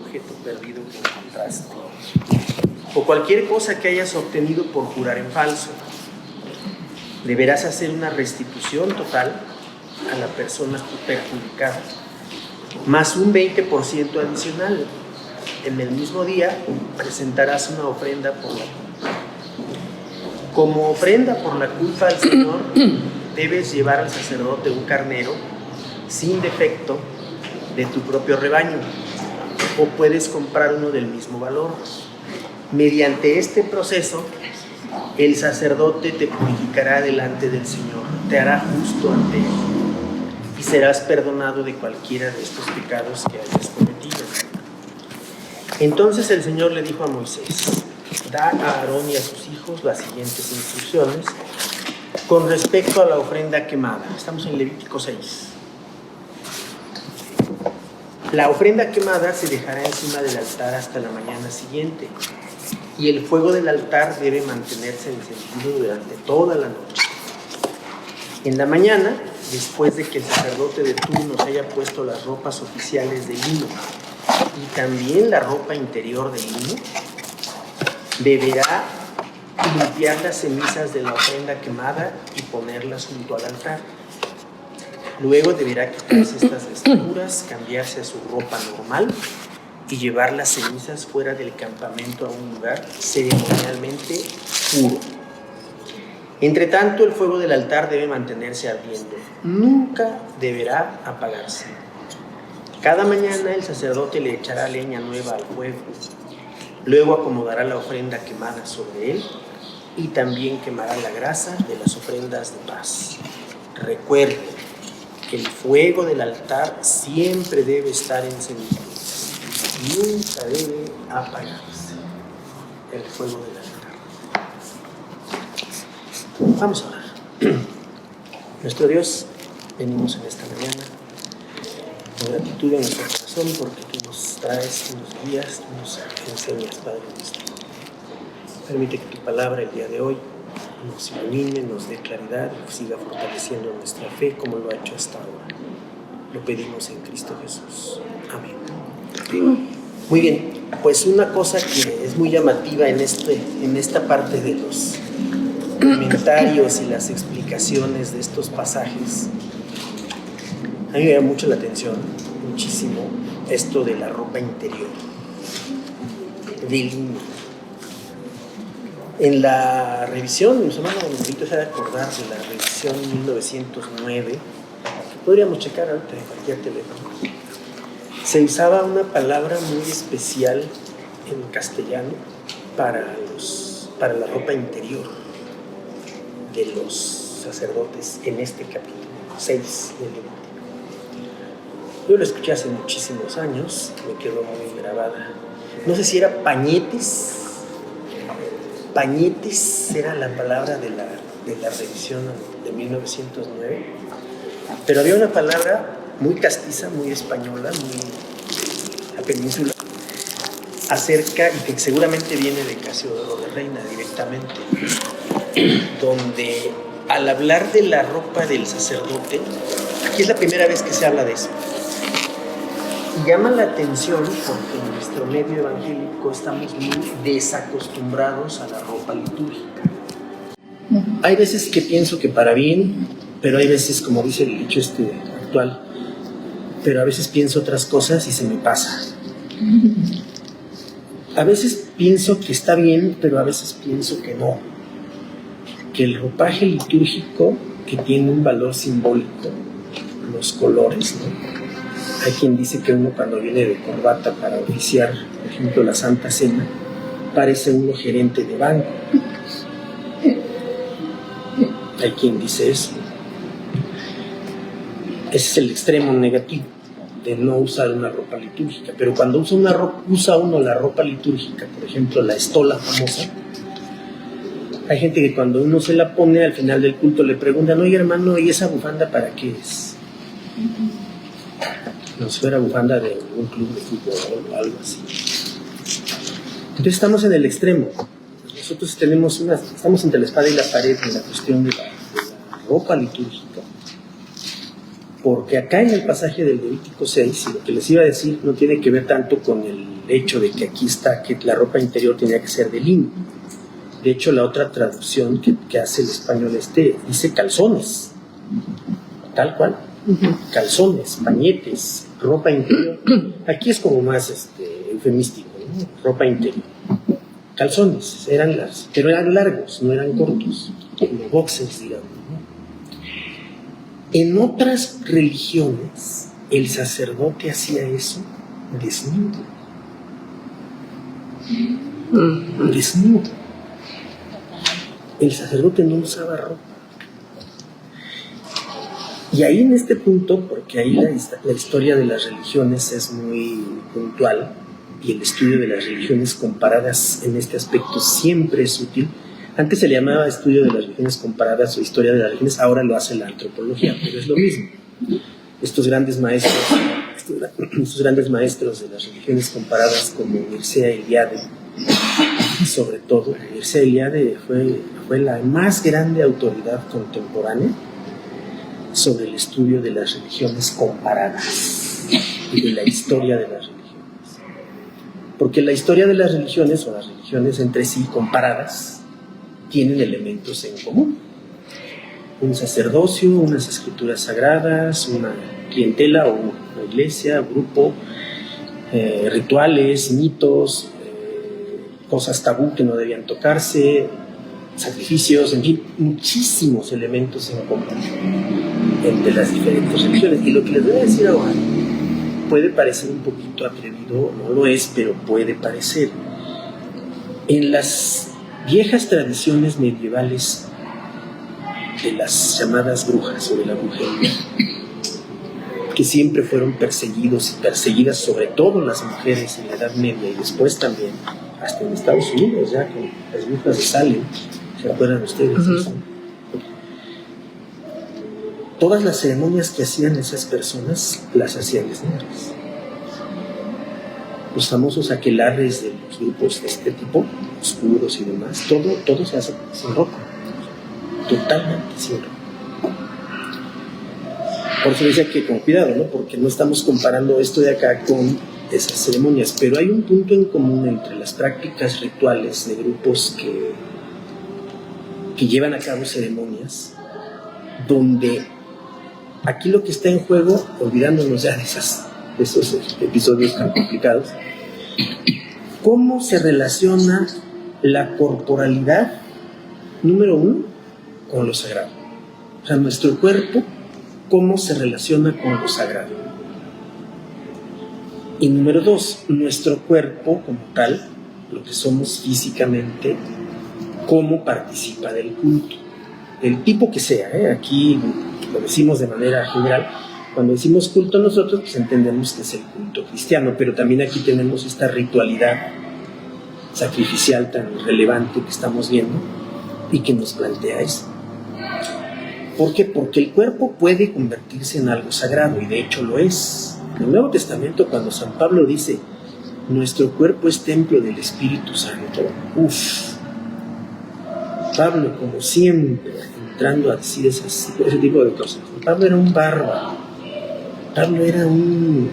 objeto perdido que encontraste, o cualquier cosa que hayas obtenido por jurar en falso. Deberás hacer una restitución total a la persona perjudicada, más un 20% adicional. En el mismo día presentarás una ofrenda por la culpa. Como ofrenda por la culpa al Señor, debes llevar al sacerdote un carnero sin defecto de tu propio rebaño, o puedes comprar uno del mismo valor. Mediante este proceso, el sacerdote te purificará delante del Señor, te hará justo ante Él, y serás perdonado de cualquiera de estos pecados que hayas cometido. Entonces el Señor le dijo a Moisés: da a Aarón y a sus hijos las siguientes instrucciones con respecto a la ofrenda quemada. Estamos en Levítico 6. La ofrenda quemada se dejará encima del altar hasta la mañana siguiente, y el fuego del altar debe mantenerse encendido durante toda la noche. En la mañana, después de que el sacerdote de turno se haya puesto las ropas oficiales de lino y también la ropa interior de lino, deberá limpiar las cenizas de la ofrenda quemada y ponerlas junto al altar. Luego deberá quitarse estas vestiduras, cambiarse a su ropa normal y llevar las cenizas fuera del campamento a un lugar ceremonialmente puro. Entre tanto, el fuego del altar debe mantenerse ardiendo. Nunca deberá apagarse. Cada mañana el sacerdote le echará leña nueva al fuego. Luego acomodará la ofrenda quemada sobre él y también quemará la grasa de las ofrendas de paz. Recuerde que el fuego del altar siempre debe estar encendido. Nunca debe apagarse el fuego del altar. Vamos a orar. Nuestro Dios, venimos en esta mañana con gratitud en nuestro corazón porque tú nos traes, nos guías, nos enseñas, Padre nuestro. Permite que tu palabra el día de hoy nos ilumine, nos dé claridad y siga fortaleciendo nuestra fe como lo ha hecho hasta ahora. Lo pedimos en Cristo Jesús. Amén. Muy bien, pues una cosa que es muy llamativa en esta parte de los comentarios y las explicaciones de estos pasajes, a mí me llama mucho la atención, muchísimo, esto de la ropa interior, de lino. En la revisión, mis hermanos, me invito a acordar de la revisión 1909, que podríamos checar ahorita en cualquier teléfono. Se usaba una palabra muy especial en castellano para la ropa interior de los sacerdotes en este capítulo 6 del Levítico. Yo lo escuché hace muchísimos años, me quedó muy grabada. No sé si era pañetes. Pañetes era la palabra de la revisión de 1909, pero había una palabra muy castiza, muy española, muy la península, acerca, y que seguramente viene de Casiodoro de Reina directamente, donde al hablar de la ropa del sacerdote, aquí es la primera vez que se habla de eso. Y llama la atención porque en nuestro medio evangélico estamos muy desacostumbrados a la ropa litúrgica. Hay veces que pienso que para bien, pero hay veces, como dice el dicho actual, pero a veces pienso otras cosas y se me pasa. A veces pienso que está bien, pero a veces pienso que no. Que el ropaje litúrgico, que tiene un valor simbólico, los colores, ¿no? Hay quien dice que uno cuando viene de corbata para oficiar, por ejemplo, la Santa Cena, parece uno gerente de banco. Hay quien dice eso. Ese es el extremo negativo de no usar una ropa litúrgica. Pero cuando usa uno la ropa litúrgica, por ejemplo, la estola famosa, hay gente que cuando uno se la pone al final del culto le preguntan: oye hermano, ¿y esa bufanda para qué es? No sé si fuera bufanda de un club de fútbol o algo así. Entonces estamos en el extremo. Nosotros estamos entre la espada y la pared en la cuestión de la ropa litúrgica. Porque acá en el pasaje del Levítico 6, y lo que les iba a decir no tiene que ver tanto con hecho de que aquí está que la ropa interior tenía que ser de lino. De hecho, la otra traducción que hace el español dice calzones, tal cual. Calzones, pañetes, ropa interior. Aquí es como más eufemístico, ¿no? Ropa interior. Calzones, pero eran largos, no eran cortos, como boxers, digamos, ¿no? En otras religiones, el sacerdote hacía eso desnudo. Desnudo. El sacerdote no usaba ropa. Y ahí en este punto, porque ahí la historia de las religiones es muy puntual y el estudio de las religiones comparadas en este aspecto siempre es útil. Antes se le llamaba estudio de las religiones comparadas o historia de las religiones, ahora lo hace la antropología, pero es lo mismo. Estos grandes maestros de las religiones comparadas como Mircea Eliade, sobre todo, Mircea Eliade fue la más grande autoridad contemporánea sobre el estudio de las religiones comparadas y de la historia de las religiones. Porque la historia de las religiones, o las religiones entre sí comparadas, tienen elementos en común. Un sacerdocio, unas escrituras sagradas, una clientela o una iglesia, grupo, rituales, mitos, cosas tabú que no debían tocarse, sacrificios, en fin, muchísimos elementos en común entre las diferentes religiones. Y lo que les voy a decir ahora puede parecer un poquito atrevido, no lo es, pero puede parecer. En las viejas tradiciones medievales de las llamadas brujas o de la brujería, que siempre fueron perseguidos y perseguidas, sobre todo las mujeres en la Edad Media y después también hasta en Estados Unidos, ya con las brujas de Salem, ¿se acuerdan ustedes? Todas las ceremonias que hacían esas personas las hacían desnudas. Los famosos aquelarres de los grupos de este tipo, oscuros y demás, todo se hace sin ropa, totalmente sin ropa. Por eso decía que con cuidado, ¿no? Porque no estamos comparando esto de acá con esas ceremonias, pero hay un punto en común entre las prácticas rituales de grupos que llevan a cabo ceremonias, donde aquí lo que está en juego, olvidándonos ya de esos episodios tan complicados, cómo se relaciona la corporalidad, número uno, con lo sagrado. O sea, nuestro cuerpo, cómo se relaciona con lo sagrado. Y número dos, nuestro cuerpo como tal, lo que somos físicamente, cómo participa del culto, del tipo que sea, aquí lo decimos de manera general. Cuando decimos culto nosotros, pues entendemos que es el culto cristiano, pero también aquí tenemos esta ritualidad sacrificial tan relevante que estamos viendo y que nos plantea eso. ¿Por qué? Porque el cuerpo puede convertirse en algo sagrado, y de hecho lo es. En el Nuevo Testamento, cuando San Pablo dice nuestro cuerpo es templo del Espíritu Santo, Pablo, como siempre, entrando a decir ese tipo de cosas. Pablo era un bárbaro. Pablo era un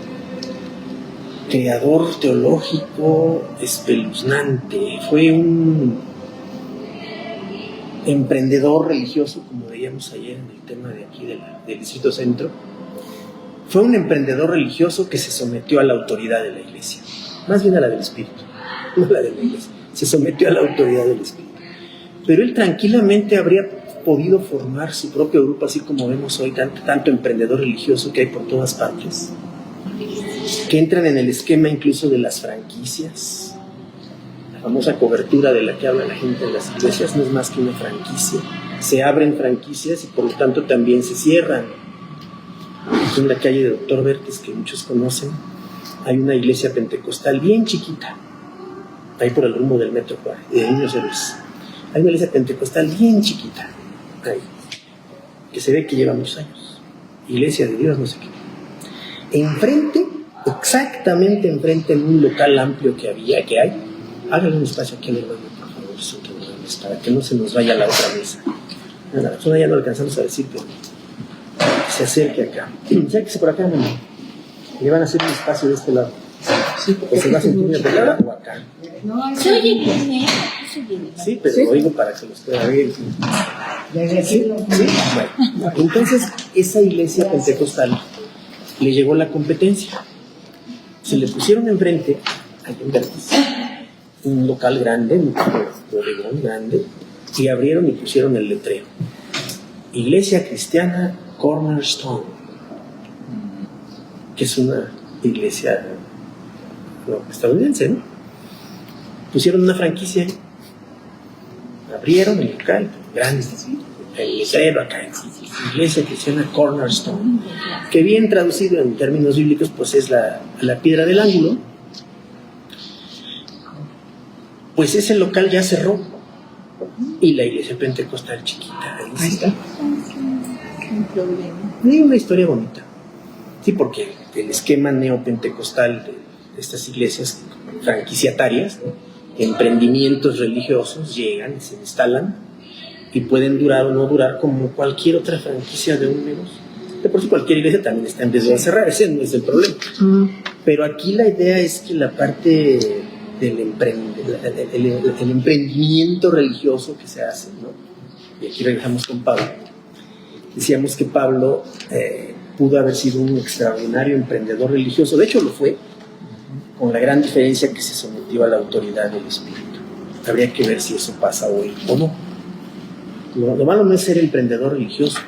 creador teológico espeluznante. Fue un emprendedor religioso, como veíamos ayer en el tema de aquí del Distrito Centro. Fue un emprendedor religioso que se sometió a la autoridad de la Iglesia, más bien a la del Espíritu, no a la de la Iglesia. Se sometió a la autoridad del Espíritu. Pero él tranquilamente habría podido formar su propio grupo, así como vemos hoy tanto emprendedor religioso que hay por todas partes, que entran en el esquema incluso de las franquicias. La famosa cobertura de la que habla la gente en las iglesias no es más que una franquicia. Se abren franquicias y por lo tanto también se cierran. Aquí en la calle de Doctor Vertes, que muchos conocen, hay una iglesia pentecostal bien chiquita, ahí por el rumbo del Metro Juárez, de Niños Héroes. Hay una iglesia pentecostal bien chiquita, ahí, que se ve que lleva muchos años. Iglesia de Dios, no sé qué. Enfrente, exactamente enfrente, en un local amplio que hay, háganle un espacio aquí al hermano, por favor, para que no se nos vaya a la otra mesa. La persona ya no alcanzamos a decir, pero que se acerque acá. Acérquese por acá, hermano. Le van a hacer un espacio de este lado. Pues se va a sentir una pelada o acá. Se oye bien, ¿eh? Se oye bien. Sí, pero lo digo para que los pueda ver. Sí. Bueno, entonces esa iglesia pentecostal le llegó la competencia. Se le pusieron enfrente, ahí en Vertis, un local grande, un bodegón grande, y abrieron y pusieron el letrero: Iglesia Cristiana Cornerstone, que es una iglesia estadounidense, ¿no? Pusieron una franquicia ahí, abrieron el local grande, el letrero acá, Iglesia Cristiana Cornerstone, que bien traducido en términos bíblicos pues es la piedra del ángulo. Pues ese local ya cerró y la iglesia pentecostal chiquita ahí está. Hay una historia bonita, sí, porque el esquema neopentecostal de estas iglesias franquiciatarias, emprendimientos religiosos, llegan y se instalan y pueden durar o no durar como cualquier otra franquicia de un negocio. De por sí cualquier iglesia también está en riesgo de cerrar, ese no es el problema. Pero aquí la idea es que la parte del el emprendimiento religioso que se hace, ¿no? Y aquí regresamos con Pablo. Decíamos que Pablo pudo haber sido un extraordinario emprendedor religioso, de hecho lo fue, con la gran diferencia que se sometió a la autoridad del Espíritu. Habría que ver si eso pasa hoy o no. Lo malo no es ser emprendedor religioso,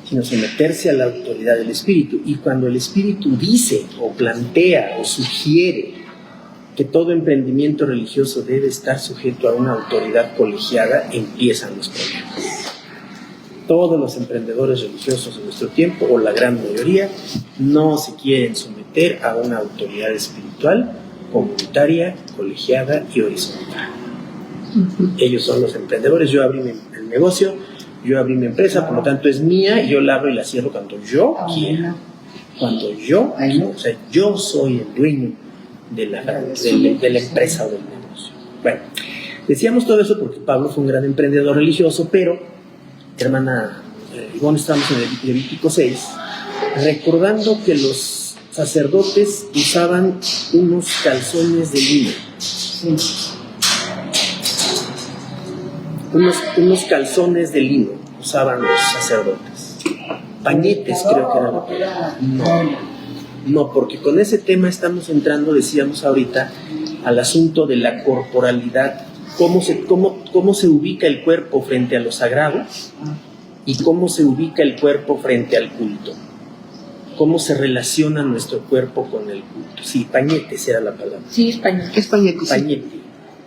sino someterse a la autoridad del Espíritu. Y cuando el Espíritu dice o plantea o sugiere que todo emprendimiento religioso debe estar sujeto a una autoridad colegiada, empiezan los problemas. Todos los emprendedores religiosos en nuestro tiempo, o la gran mayoría, no se quieren someter a una autoridad espiritual, comunitaria, colegiada y horizontal. Ellos son los emprendedores. Yo abrí el negocio, yo abrí mi empresa, por lo tanto es mía, y yo la abro y la cierro cuando yo quiera. Cuando yo quiera. O sea, yo soy el dueño de la empresa o del negocio. Bueno, decíamos todo eso porque Pablo fue un gran emprendedor religioso, pero, hermana Ivonne, estamos en el Levítico 6, recordando que los sacerdotes usaban unos calzones de lino. Unos calzones de lino usaban los sacerdotes. Pañetes, creo que era la palabra. No, porque con ese tema estamos entrando, decíamos ahorita, al asunto de la corporalidad, cómo se ubica el cuerpo frente a lo sagrado y cómo se ubica el cuerpo frente al culto. Cómo se relaciona nuestro cuerpo con el culto. Sí, pañetes era la palabra. Sí, es pañete. Es pañete.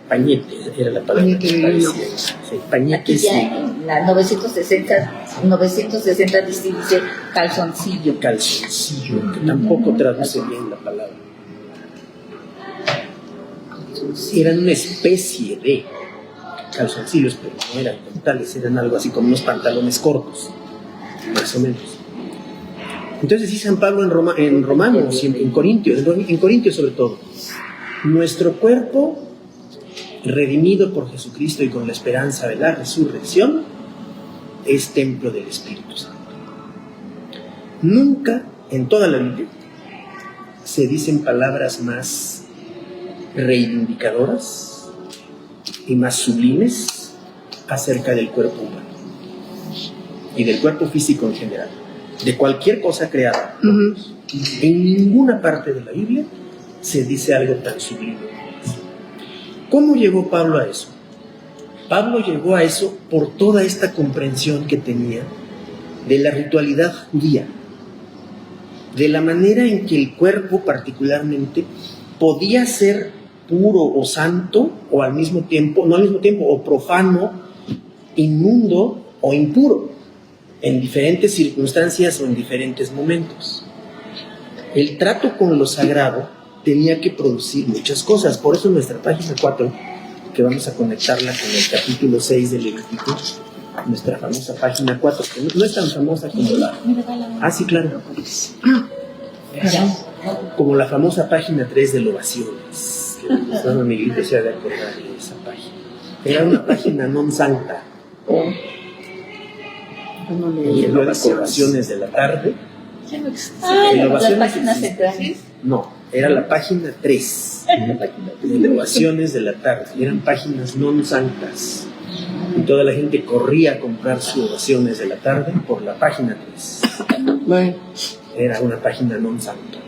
Pañete era la palabra. Pañete, sí, pañete. Aquí ya en la 960 dice calzoncillo. Calzoncillo, que tampoco traduce bien la palabra. Eran una especie de calzoncillos, pero no eran como tales, eran algo así como unos pantalones cortos, más o menos. Entonces dice San Pablo en Romanos, en Corintios sobre todo, nuestro cuerpo redimido por Jesucristo y con la esperanza de la resurrección es templo del Espíritu Santo. Nunca en toda la Biblia se dicen palabras más reivindicadoras y más sublimes acerca del cuerpo humano y del cuerpo físico en general, de cualquier cosa creada. En ninguna parte de la Biblia se dice algo tan sublime. ¿Cómo llegó Pablo a eso? Pablo llegó a eso por toda esta comprensión que tenía de la ritualidad judía, de la manera en que el cuerpo particularmente podía ser puro o santo, o al mismo tiempo, no al mismo tiempo, o profano, inmundo o impuro, en diferentes circunstancias o en diferentes momentos. El trato con lo sagrado tenía que producir muchas cosas. Por eso en nuestra página 4, que vamos a conectarla con el capítulo 6 del Levítico, nuestra famosa página 4, que no es tan famosa como la... Ah, sí, claro. Como la famosa página 3 de Ovaciones. No, Miguelito se ha de acordar de esa página. Era una página non santa. En las oraciones de la tarde. ¿Las páginas centrales? No, Era la página 3. De oraciones de la tarde. Eran páginas non santas. Y toda la gente corría a comprar sus oraciones de la tarde por la página 3. Bueno. Era una página non santa.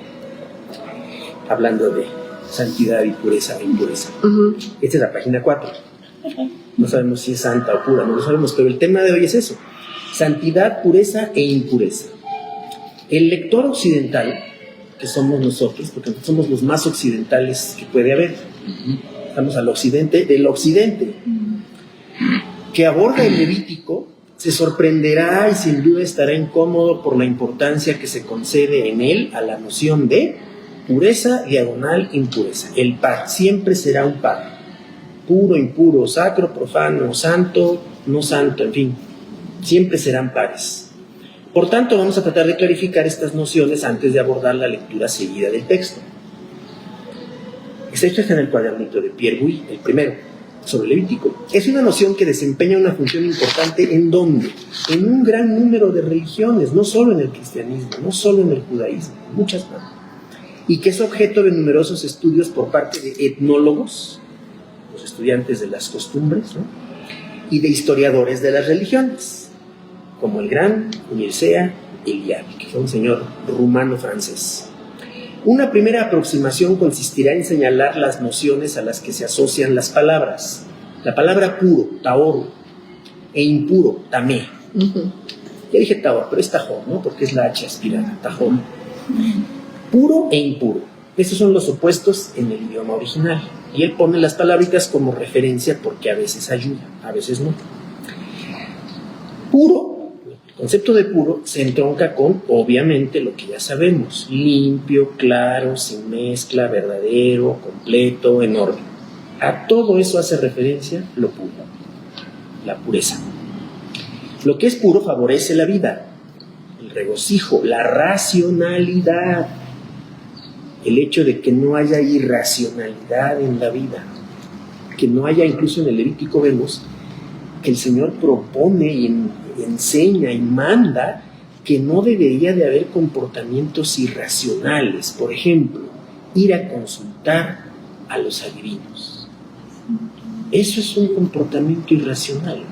Hablando de santidad y pureza e impureza. Esta es la página 4. No sabemos si es santa o pura, no lo sabemos, pero el tema de hoy es eso: santidad, pureza e impureza. El lector occidental, que somos nosotros, porque somos los más occidentales que puede haber, estamos al occidente del occidente, que aborda el Levítico, se sorprenderá y sin duda estará incómodo por la importancia que se concede en él a la noción de pureza, impureza. El par siempre será un par: puro, impuro, sacro, profano, santo, no santo, en fin, siempre serán pares. Por tanto, vamos a tratar de clarificar estas nociones antes de abordar la lectura seguida del texto. Esto está en el cuadernito de Pierre Bouy, el primero, sobre Levítico. Es una noción que desempeña una función importante ¿en dónde? En un gran número de religiones, no solo en el cristianismo, no solo en el judaísmo, muchas más. Y que es objeto de numerosos estudios por parte de etnólogos, los estudiantes de las costumbres, ¿no? Y de historiadores de las religiones, como el gran Mircea Eliade, que fue un señor rumano-francés. Una primera aproximación consistirá en señalar las nociones a las que se asocian las palabras. La palabra puro, taor, e impuro, tamé. Ya dije taor, pero es tajor, ¿no? Porque es la H aspirada, tajor. Puro e impuro. Esos son los opuestos en el idioma original. Y él pone las palabritas como referencia porque a veces ayuda, a veces no. Puro, el concepto de puro se entronca con, obviamente, lo que ya sabemos: limpio, claro, sin mezcla, verdadero, completo, en orden. A todo eso hace referencia lo puro, la pureza. Lo que es puro favorece la vida, el regocijo, la racionalidad, el hecho de que no haya irracionalidad en la vida, que no haya, incluso en el Levítico vemos que el Señor propone y enseña y manda que no debería de haber comportamientos irracionales. Por ejemplo, ir a consultar a los adivinos. Eso es un comportamiento irracional,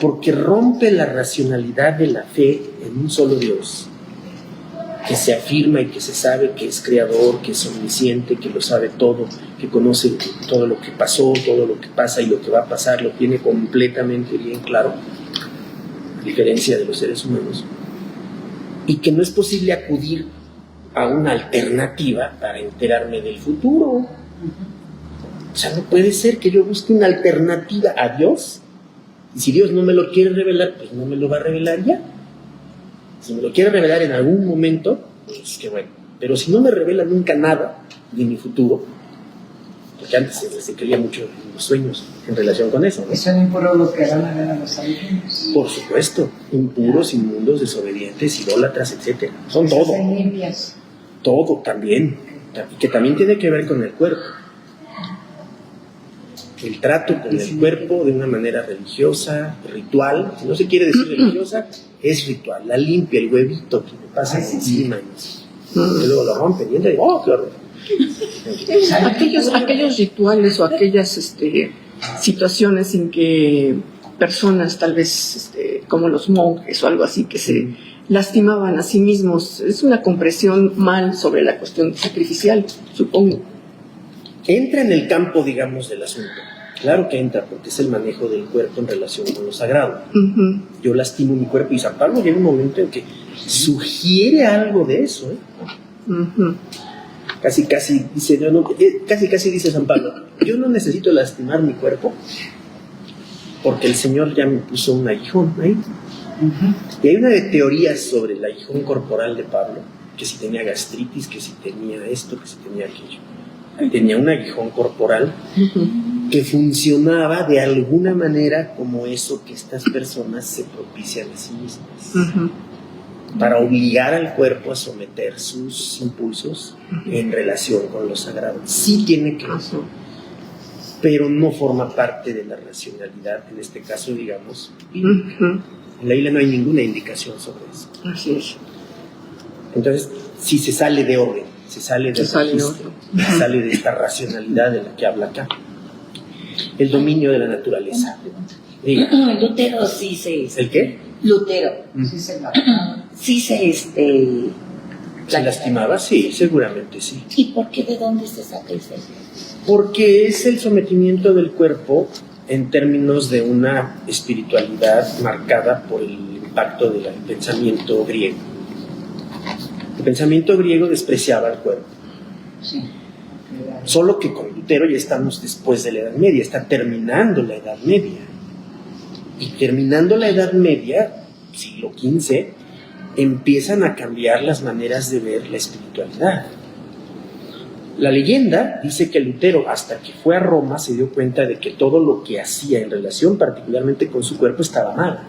porque rompe la racionalidad de la fe en un solo Dios, que se afirma y que se sabe que es creador, que es omnisciente, que lo sabe todo, que conoce todo lo que pasó, todo lo que pasa y lo que va a pasar, lo tiene completamente bien claro, a diferencia de los seres humanos, y que no es posible acudir a una alternativa para enterarme del futuro. O sea, no puede ser que yo busque una alternativa a Dios, y si Dios no me lo quiere revelar, pues no me lo va a revelar ya. Si me lo quiere revelar en algún momento, pues qué bueno. Pero si no me revela nunca nada de mi futuro, porque antes se creía mucho en los sueños en relación con eso, ¿no? ¿Y son impuros los que van a ver a los adivinos? Por supuesto, impuros, inmundos, desobedientes, idólatras, etc. Son todo. Son limpias. Todo también. Y que también tiene que ver con el cuerpo. El trato con el cuerpo de una manera religiosa, ritual. Si no se quiere decir religiosa, es ritual. La limpia, el huevito que me pasa encima. Y luego lo rompen y entra y ¡oh, qué horror! Aquellos rituales o aquellas situaciones en que personas, tal vez como los monjes o algo así, que se lastimaban a sí mismos, es una compresión mal sobre la cuestión sacrificial, supongo. Entra en el campo, digamos, del asunto. Claro que entra, porque es el manejo del cuerpo en relación con lo sagrado. Yo lastimo mi cuerpo, y San Pablo llega un momento en que sugiere algo de eso, Casi dice, casi dice San Pablo: yo no necesito lastimar mi cuerpo, porque el Señor ya me puso un aguijón ahí. Y hay una de teorías sobre el aguijón corporal de Pablo, que si tenía gastritis, que si tenía esto, que si tenía aquello. Tenía un aguijón corporal que funcionaba de alguna manera como eso que estas personas se propician a sí mismas, para obligar al cuerpo a someter sus impulsos en relación con lo sagrado. Sí tiene que ver, pero no forma parte de la racionalidad, en este caso, digamos. En la Biblia no hay ninguna indicación sobre eso. Así es. Entonces, si se sale de orden, se sale del Se sale registro, otro. se sale de esta racionalidad de la que habla acá. El dominio de la naturaleza. Diga, Lutero sí se... ¿el qué? Lutero Sí se la... sí se... ¿Se lastimaba? Sí, seguramente sí. ¿Y por qué? ¿De dónde se saca eso? Porque es el sometimiento del cuerpo en términos de una espiritualidad marcada por el impacto del pensamiento griego. El pensamiento griego despreciaba el cuerpo. Sí. Solo que con Lutero ya estamos después de la Edad Media, está terminando la Edad Media. Y terminando la Edad Media, siglo XV, empiezan a cambiar las maneras de ver la espiritualidad. La leyenda dice que Lutero, hasta que fue a Roma, se dio cuenta de que todo lo que hacía en relación particularmente con su cuerpo estaba mal,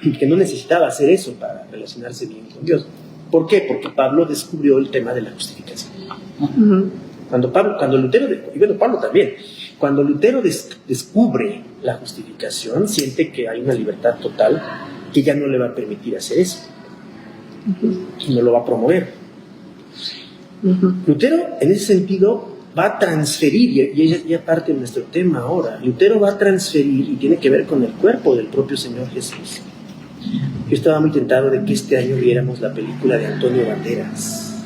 y que no necesitaba hacer eso para relacionarse bien con Dios. ¿Por qué? Porque Pablo descubrió el tema de la justificación. Ujú. Cuando Lutero, y bueno, Pablo también, cuando Lutero descubre la justificación, siente que hay una libertad total que ya no le va a permitir hacer eso, y no lo va a promover. Ujú. Lutero, en ese sentido, va a transferir, y ya parte de nuestro tema ahora, Lutero va a transferir, y tiene que ver con el cuerpo del propio Señor Jesús. Yo estaba muy tentado de que este año viéramos la película de Antonio Banderas,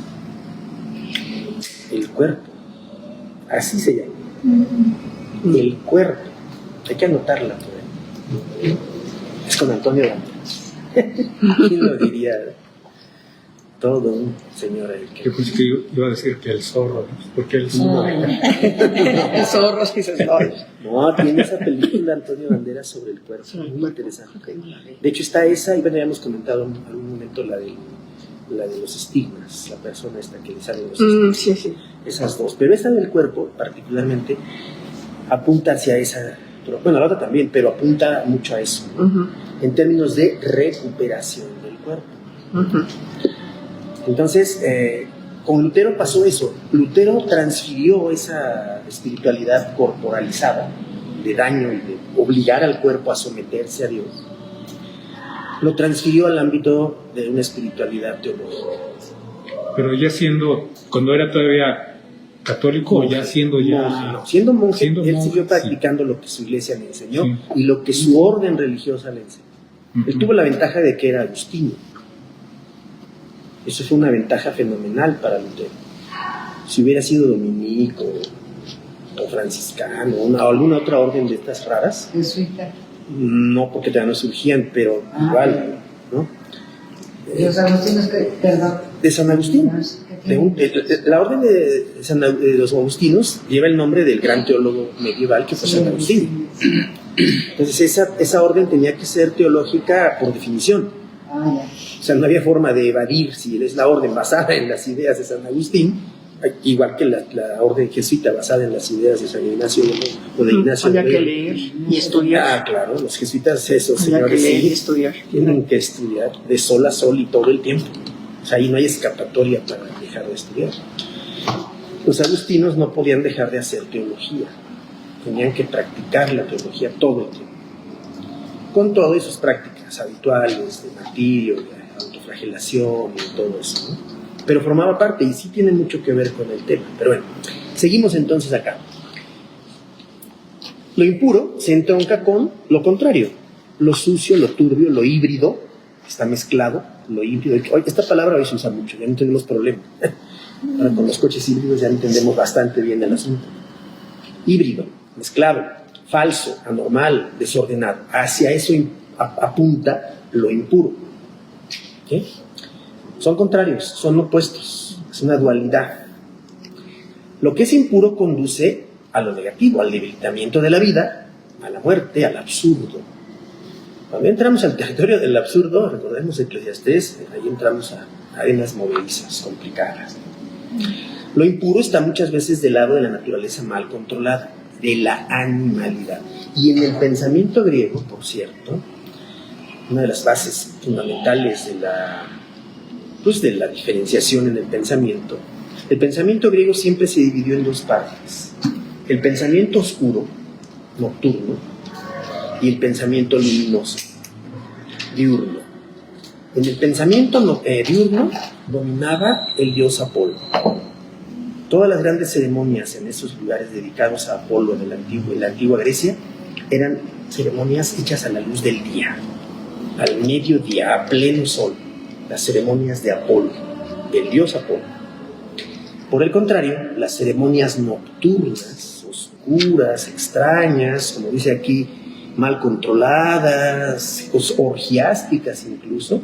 El cuerpo, así se llama, El cuerpo, hay que anotarla por ahí. Es con Antonio Banderas. ¿Quién lo diría? Todo un señor ahí que... Yo pensé que iba a decir que el zorro, ¿no? Porque el zorro. El zorro, dices, ay. No, tiene esa película Antonio Banderas sobre el cuerpo, muy interesante. De hecho está esa, y bueno, ya hemos comentado en algún momento la de los estigmas, la persona esta que le salen los estigmas. Sí, sí. Esas dos, pero esta del cuerpo particularmente apunta hacia esa, bueno, la otra también, pero apunta mucho a eso, ¿no? Ujú. En términos de recuperación del cuerpo. Ujú. Entonces, con Lutero pasó eso. Lutero transfirió esa espiritualidad corporalizada de daño y de obligar al cuerpo a someterse a Dios. Lo transfirió al ámbito de una espiritualidad teológica. Pero ya siendo, cuando era todavía católico, ya siendo ya... Monje, no. Siendo monje, Siendo él monje, siguió practicando lo que su iglesia le enseñó, Sí. y lo que su orden religiosa le enseñó. Él Ujú. tuvo la ventaja de que era agustino. Eso fue una ventaja fenomenal para Lutero. Si hubiera sido dominico o franciscano o alguna otra orden de estas raras, Jesuita. no, porque todavía no surgían, pero igual, ¿no? Los agustinos que, perdón. De San Agustín. La orden de los agustinos lleva el nombre del gran teólogo medieval que fue San Agustín. Entonces esa orden tenía que ser teológica por definición. Ah, ya. O sea, no había forma de evadir si es la orden basada en las ideas de San Agustín, igual que la orden jesuita basada en las ideas de San Ignacio o de Ignacio Había de que Loyola. leer y estudiar. Ah, claro, los jesuitas, esos Había que señores, leer y sí, estudiar. tienen que estudiar de sol a sol y todo el tiempo. O sea, ahí no hay escapatoria para dejar de estudiar. Los agustinos no podían dejar de hacer teología, tenían que practicar la teología todo el tiempo, con todas sus prácticas habituales de martirio, de autoflagelación y todo eso, ¿no? Pero formaba parte y sí tiene mucho que ver con el tema. Pero bueno, seguimos entonces acá. Lo impuro se entronca con lo contrario, lo sucio, lo turbio, lo híbrido, está mezclado, lo híbrido. Esta palabra hoy se usa mucho, ya no tenemos problema. Ahora con los coches híbridos ya entendemos bastante bien el asunto. Híbrido, mezclado, falso, anormal, desordenado. Hacia eso apunta lo impuro. ¿Sí? Son contrarios, son opuestos, es una dualidad. Lo que es impuro conduce a lo negativo, al debilitamiento de la vida, a la muerte, al absurdo. Cuando entramos al territorio del absurdo, recordemos Eclesiastés, ahí entramos a arenas movedizas, complicadas. Lo impuro está muchas veces del lado de la naturaleza mal controlada, de la animalidad. Y en el pensamiento griego, por cierto, una de las bases fundamentales de la diferenciación en el pensamiento griego siempre se dividió en dos partes: el pensamiento oscuro, nocturno, y el pensamiento luminoso, diurno. En el pensamiento diurno dominaba el dios Apolo. Todas las grandes ceremonias en esos lugares dedicados a Apolo en la antigua Grecia eran ceremonias hechas a la luz del día, al mediodía, a pleno sol, las ceremonias de Apolo, del dios Apolo. Por el contrario, las ceremonias nocturnas, oscuras, extrañas, como dice aquí, mal controladas, orgiásticas incluso,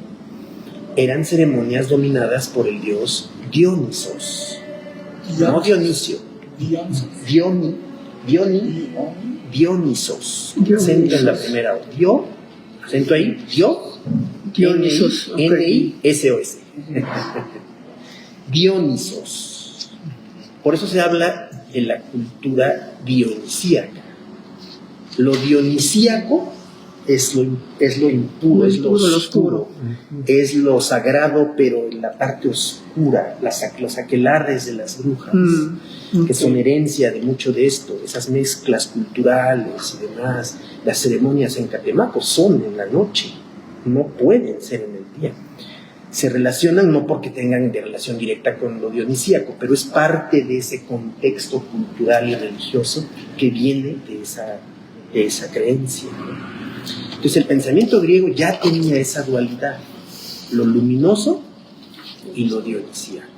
eran ceremonias dominadas por el dios Dionisos. No Dionisio. Dionisos. Acento en la primera O. Acento ahí. Dionisos. N-I-S-O-S. Dionisos. Por eso se habla en la cultura dionisíaca. Lo dionisíaco es lo impuro, es lo oscuro, es lo sagrado, pero en la parte oscura, los aquelarres de las brujas, que son herencia de mucho de esto, esas mezclas culturales y demás. Las ceremonias en Catemaco son en la noche, no pueden ser en el día. Se relacionan no porque tengan de relación directa con lo dionisíaco, pero es parte de ese contexto cultural y religioso que viene de esa creencia, ¿no? Entonces el pensamiento griego ya tenía esa dualidad, lo luminoso y lo dionisíaco.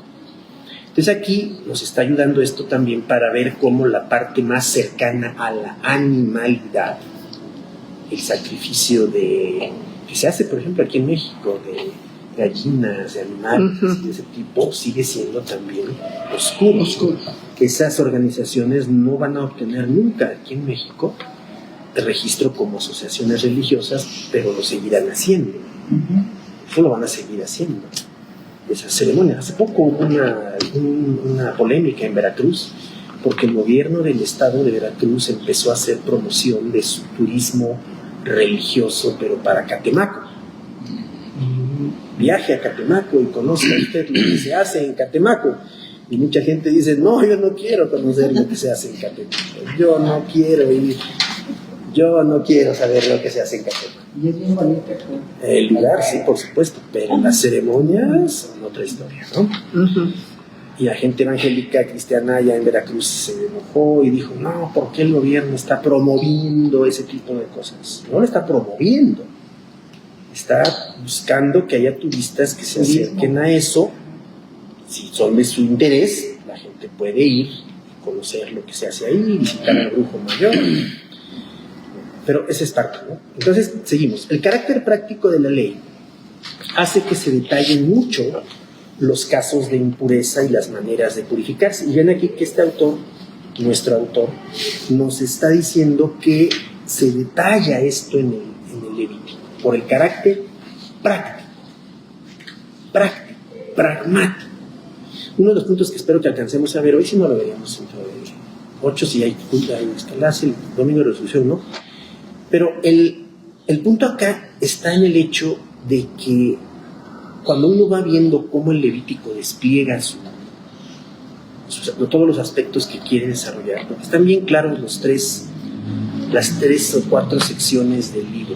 Entonces aquí nos está ayudando esto también para ver cómo la parte más cercana a la animalidad, el sacrificio que se hace, por ejemplo, aquí en México, de gallinas, de animales de ese tipo, sigue siendo también oscuro. Esas organizaciones no van a obtener nunca aquí en México el registro como asociaciones religiosas, pero lo seguirán haciendo. Eso lo van a seguir haciendo. Esas ceremonias. Hace poco hubo una polémica en Veracruz, porque el gobierno del estado de Veracruz empezó a hacer promoción de su turismo religioso, pero para Catemaco. Viaje a Catemaco y conozca usted lo que se hace en Catemaco. Y mucha gente dice, no, yo no quiero conocer lo que se hace en Catemaco. Yo no quiero ir. Yo no quiero saber lo que se hace en Catemaco. Y es bien bonito. El lugar, sí, por supuesto, pero las ceremonias son otra historia, ¿no? Y la gente evangélica cristiana allá en Veracruz se enojó y dijo, no, ¿por qué el gobierno está promoviendo ese tipo de cosas? No lo está promoviendo, está buscando que haya turistas que se acerquen a eso. Si son de su interés, la gente puede ir y conocer lo que se hace ahí, visitar al brujo mayor. Pero esa es parte, ¿no? Entonces, seguimos. El carácter práctico de la ley hace que se detallen mucho los casos de impureza y las maneras de purificarse. Y ven aquí que este autor, nuestro autor, nos está diciendo que se detalla esto en el Levítico, por el carácter práctico, pragmático. Uno de los puntos que espero que alcancemos a ver hoy, si no lo veríamos dentro de 8, si hay escalarse el domingo de resurrección, ¿no? Pero el punto acá está en el hecho de que cuando uno va viendo cómo el Levítico despliega todos los aspectos que quiere desarrollar, porque están bien claros las 3 o 4 secciones del libro.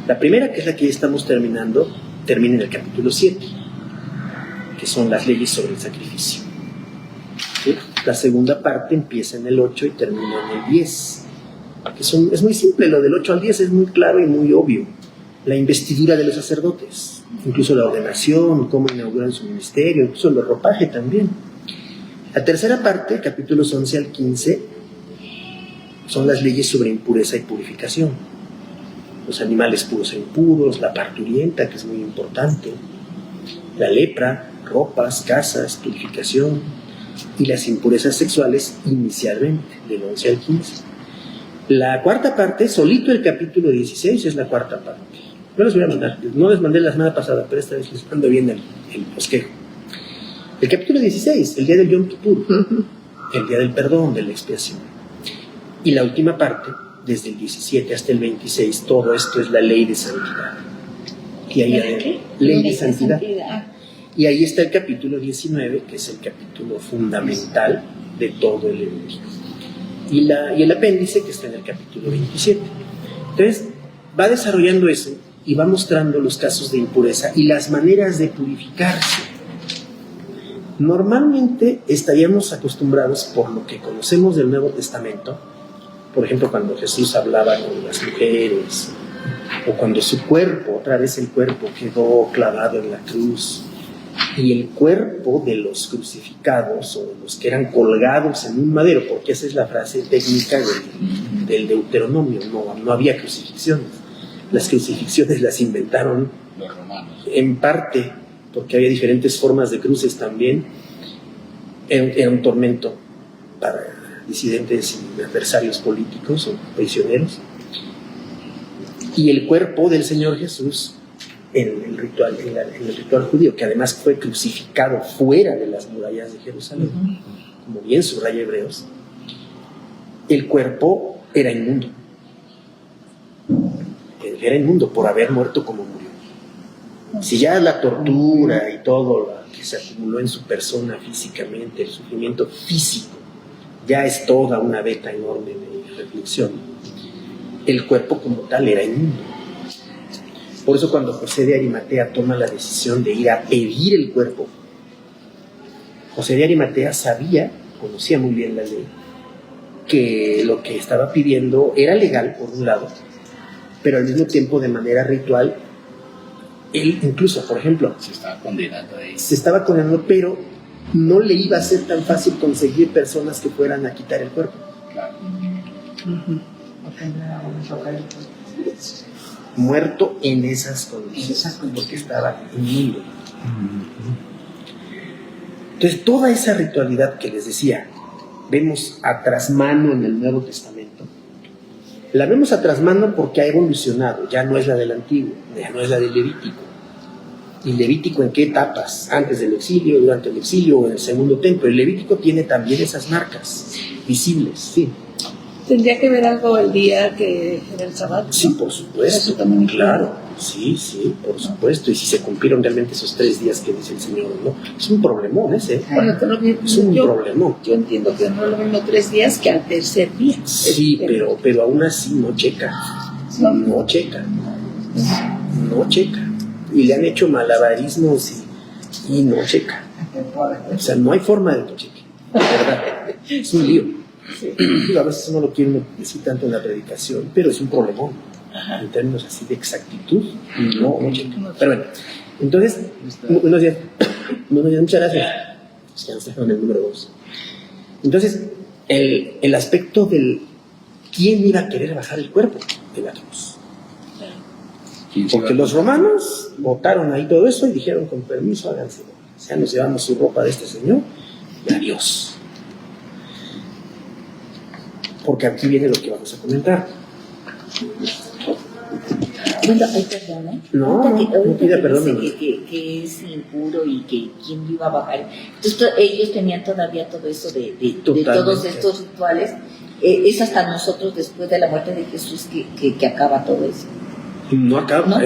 La primera, que es la que ya estamos terminando, termina en el capítulo 7, que son las leyes sobre el sacrificio. ¿Sí? La segunda parte empieza en el 8 y termina en el 10. Es muy simple, lo del 8 al 10 es muy claro y muy obvio. La investidura de los sacerdotes, incluso la ordenación, cómo inauguran su ministerio, incluso el ropaje también. La tercera parte, capítulos 11 al 15, son las leyes sobre impureza y purificación. Los animales puros e impuros, la parturienta, que es muy importante, la lepra, ropas, casas, purificación, y las impurezas sexuales inicialmente, del 11 al 15. La cuarta parte, solito el capítulo 16, es la cuarta parte. Yo les voy a mandar, no les mandé la semana pasada, pero esta vez les mando bien el bosquejo. El capítulo 16, el día del Yom Kippur, el día del perdón, de la expiación. Y la última parte, desde el 17 hasta el 26, todo esto es la ley de santidad. Y ahí hay ley de santidad. Y ahí está el capítulo 19, que es el capítulo fundamental de todo el Levítico. Y el apéndice, que está en el capítulo 27. Entonces, va desarrollando eso y va mostrando los casos de impureza y las maneras de purificarse. Normalmente estaríamos acostumbrados, por lo que conocemos del Nuevo Testamento, por ejemplo, cuando Jesús hablaba con las mujeres, o cuando su cuerpo, otra vez el cuerpo, quedó clavado en la cruz, y el cuerpo de los crucificados, o de los que eran colgados en un madero, porque esa es la frase técnica del Deuteronomio, no había crucifixiones. Las crucifixiones las inventaron Los romanos. en parte, porque había diferentes formas de cruces también. Era un tormento para disidentes y adversarios políticos o prisioneros. Y el cuerpo del Señor Jesús en el ritual judío, que además fue crucificado fuera de las murallas de Jerusalén, como bien subraya Hebreos, el cuerpo era inmundo. Era inmundo por haber muerto como murió. Si ya la tortura y todo lo que se acumuló en su persona físicamente, el sufrimiento físico, ya es toda una beta enorme de reflexión, el cuerpo como tal era inmundo. Por eso cuando José de Arimatea toma la decisión de ir a pedir el cuerpo, José de Arimatea conocía muy bien la ley, que lo que estaba pidiendo era legal por un lado, pero al mismo tiempo de manera ritual. Él incluso, por ejemplo, Se estaba condenando ahí. se estaba condenando, pero no le iba a ser tan fácil conseguir personas que fueran a quitar el cuerpo. Claro. Muerto en esas condiciones, porque estaba inmundo. Entonces, toda esa ritualidad que les decía, vemos a trasmano en el Nuevo Testamento, la vemos a trasmano porque ha evolucionado, ya no es la del Antiguo, ya no es la del Levítico. ¿Y Levítico en qué etapas? Antes del exilio, durante el exilio o en el segundo templo. El Levítico tiene también esas marcas visibles, sí. ¿Tendría que ver algo el día que era el sábado? Sí, por supuesto. Eso también Claro, sí, por supuesto. Y si se cumplieron realmente esos 3 días que dice el Señor, ¿no? Es un problemón ese. Bueno, Es un problemón. yo entiendo que no es lo mismo 3 días que al tercer día. Sí, pero aún así no checa. No checa. Y le han hecho malabarismos y no checa. O sea, no hay forma de que cheque. La verdad. Es un lío. Digo, a veces uno lo quiere decir tanto en la predicación, pero es un problemón. En términos así de exactitud, no checa. Pero bueno, entonces, buenos días. Muchas gracias. Es que nos dejaron el número 2. Entonces, el aspecto del quién iba a querer bajar el cuerpo de la cruz. Porque los romanos votaron ahí todo eso y dijeron, con permiso, háganse. Ya nos llevamos su ropa de este señor y adiós. Porque aquí viene lo que vamos a comentar. Bueno, ay, perdón, ¿eh? No, Ahorita no pida que perdón. dice que es impuro y que quién lo iba a bajar. Entonces ellos tenían todavía todo eso de Totalmente. todos estos rituales. Es hasta nosotros después de la muerte de Jesús que acaba todo eso. No acaba. ¿No?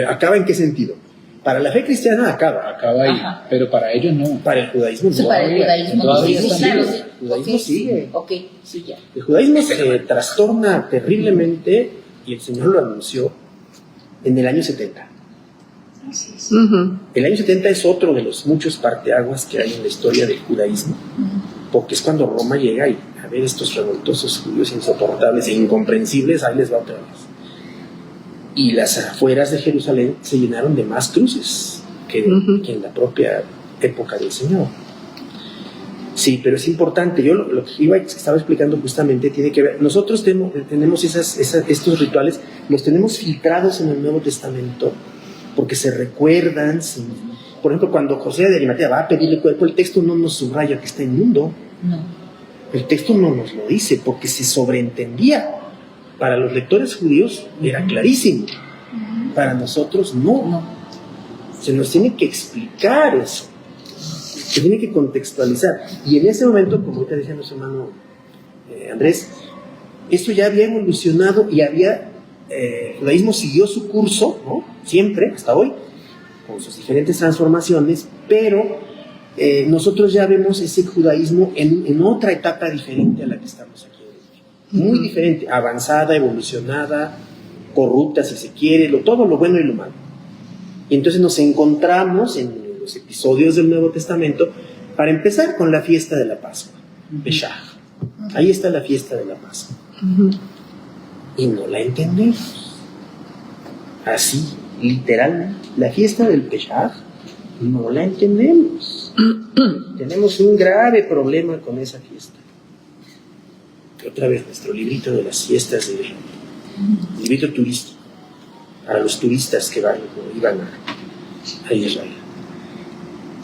¿Acaba en qué sentido? Para la fe cristiana acaba. Acaba ahí, Ajá. pero para ellos no. Para el judaísmo Sí, no. para el judaísmo. Todavía Sí, está claro, vivo. sí. El judaísmo Ok, sigue. ok, sí, ya. El judaísmo se trastorna terriblemente y el Señor lo anunció en el año 70. El año 70 es otro de los muchos parteaguas que hay en la historia del judaísmo, porque es cuando Roma llega y a ver estos revoltosos judíos insoportables e incomprensibles, ahí les va otra vez. Y las afueras de Jerusalén se llenaron de más cruces que en la propia época del Señor. Sí, pero es importante. Yo lo que estaba explicando justamente tiene que ver. Nosotros tenemos estos rituales, los tenemos filtrados en el Nuevo Testamento porque se recuerdan. Por ejemplo, cuando José de Arimatea va a pedirle cuerpo, el texto no nos subraya que está inmundo. No. El texto no nos lo dice porque se sobreentendía. Para los lectores judíos era clarísimo. Para nosotros no. Se nos tiene que explicar eso. Se tiene que contextualizar. Y en ese momento, como ahorita decía nuestro hermano Andrés, esto ya había evolucionado y el judaísmo siguió su curso, ¿no? Siempre, hasta hoy, con sus diferentes transformaciones, pero nosotros ya vemos ese judaísmo en otra etapa diferente a la que estamos aquí. Muy diferente, avanzada, evolucionada, corrupta si se quiere, todo lo bueno y lo malo. Y entonces nos encontramos en los episodios del Nuevo Testamento para empezar con la fiesta de la Pascua, Pesaj. Ahí está la fiesta de la Pascua. Y no la entendemos. Así, literalmente, la fiesta del Pesaj no la entendemos. Tenemos un grave problema con esa fiesta. Otra vez, nuestro librito de las fiestas de librito turístico para los turistas que iban a Israel.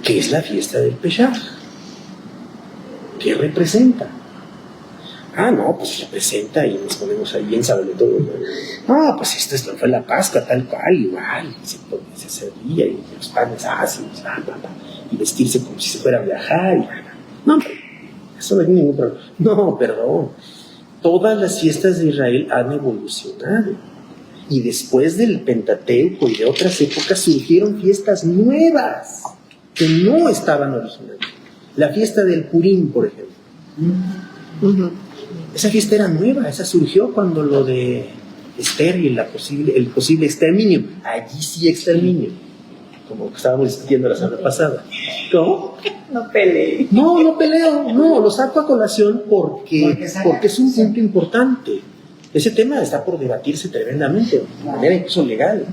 ¿Qué es la fiesta del Pesaj? ¿Qué representa? No, pues representa y nos ponemos ahí en saberlo todo. Pues esto fue la Pascua tal cual, igual, se servía y los panes ácidos, y vestirse como si se fuera a viajar. No, eso no hay ningún problema. No, perdón. Todas las fiestas de Israel han evolucionado. Y después del Pentateuco y de otras épocas surgieron fiestas nuevas que no estaban originalmente. La fiesta del Purim, por ejemplo. Esa fiesta era nueva, esa surgió cuando lo de Esther y el posible exterminio. Allí sí exterminio, como estábamos discutiendo la semana pasada. ¿Cómo? No peleé. No peleo, lo saco a colación porque es un punto importante. Ese tema está por debatirse tremendamente, de manera incluso legal